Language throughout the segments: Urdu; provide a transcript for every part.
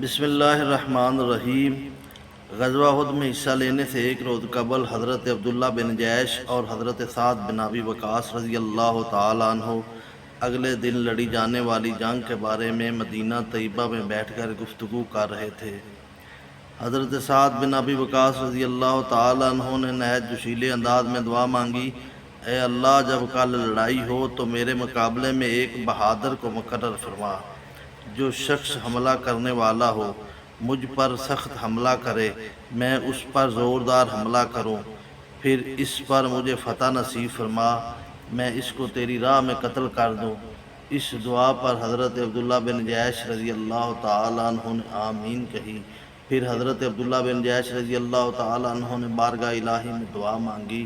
بسم اللہ الرحمن الرحیم۔ غزوہ احد میں حصہ لینے سے ایک روز قبل حضرت عبداللہ بن جیش اور حضرت سعد بن ابی وقاص رضی اللہ تعالیٰ عنہ اگلے دن لڑی جانے والی جنگ کے بارے میں مدینہ طیبہ میں بیٹھ کر گفتگو کر رہے تھے۔ حضرت سعد بن ابی وقاص رضی اللہ تعالیٰ عنہ نے نہایت جوشیلے انداز میں دعا مانگی، اے اللہ، جب کل لڑائی ہو تو میرے مقابلے میں ایک بہادر کو مقرر فرما۔ جو شخص حملہ کرنے والا ہو مجھ پر سخت حملہ کرے، میں اس پر زوردار حملہ کروں، پھر اس پر مجھے فتح نصیب فرما، میں اس کو تیری راہ میں قتل کر دوں۔ اس دعا پر حضرت عبداللہ بن جیش رضی اللہ تعالیٰ عنہ نے آمین کہی۔ پھر حضرت عبداللہ بن جیش رضی اللہ تعالیٰ عنہ نے بارگاہ الہی میں دعا مانگی،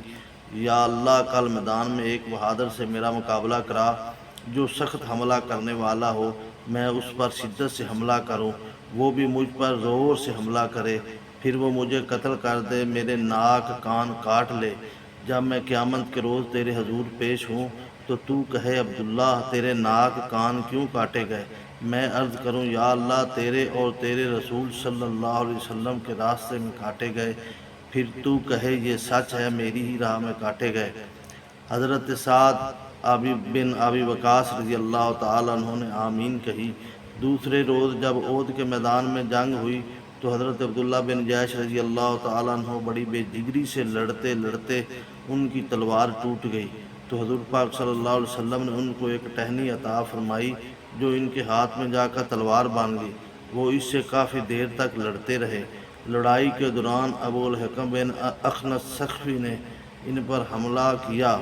یا اللہ، کل میدان میں ایک بہادر سے میرا مقابلہ کرا، جو سخت حملہ کرنے والا ہو، میں اس پر شدت سے حملہ کروں، وہ بھی مجھ پر زور سے حملہ کرے، پھر وہ مجھے قتل کر دے، میرے ناک کان کاٹ لے۔ جب میں قیامت کے روز تیرے حضور پیش ہوں تو کہے، عبداللہ، تیرے ناک کان کیوں کاٹے گئے؟ میں عرض کروں، یا اللہ، تیرے اور تیرے رسول صلی اللہ علیہ وسلم کے راستے میں کاٹے گئے۔ پھر تو کہے، یہ سچ ہے، میری ہی راہ میں کاٹے گئے۔ حضرت سعد بن ابی وقاص رضی اللہ تعالیٰ عنہ نے آمین کہی۔ دوسرے روز جب احد کے میدان میں جنگ ہوئی تو حضرت عبداللہ بن جیش رضی اللہ تعالیٰ عنہ بڑی بے جگری سے لڑتے لڑتے ان کی تلوار ٹوٹ گئی، تو حضور پاک صلی اللہ علیہ وسلم نے ان کو ایک ٹہنی عطا فرمائی جو ان کے ہاتھ میں جا کر تلوار باندھ گئی۔ وہ اس سے کافی دیر تک لڑتے رہے۔ لڑائی کے دوران ابو الحکم بن اخنس سقفی نے ان پر حملہ کیا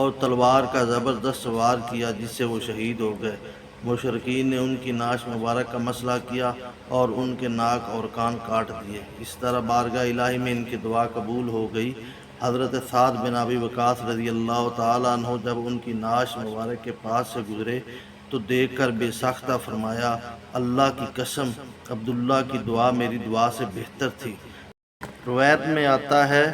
اور تلوار کا زبردست وار کیا، جس سے وہ شہید ہو گئے۔ مشرکین نے ان کی ناش مبارک کا مسئلہ کیا اور ان کے ناک اور کان کاٹ دیے۔ اس طرح بارگاہ الہی میں ان کی دعا قبول ہو گئی۔ حضرت سعد بن ابی وقاص رضی اللہ تعالیٰ عنہ جب ان کی ناش مبارک کے پاس سے گزرے تو دیکھ کر بے ساختہ فرمایا، اللہ کی قسم، عبداللہ کی دعا میری دعا سے بہتر تھی۔ روایت میں آتا ہے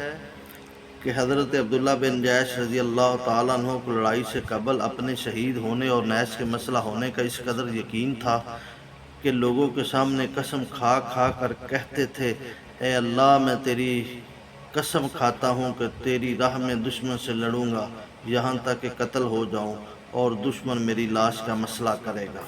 کہ حضرت عبداللہ بن جیش رضی اللہ تعالیٰ عنہ کو لڑائی سے قبل اپنے شہید ہونے اور نیش کے مسئلہ ہونے کا اس قدر یقین تھا کہ لوگوں کے سامنے قسم کھا کھا کر کہتے تھے، اے اللہ، میں تیری قسم کھاتا ہوں کہ تیری راہ میں دشمن سے لڑوں گا یہاں تک کہ قتل ہو جاؤں، اور دشمن میری لاش کا مسئلہ کرے گا۔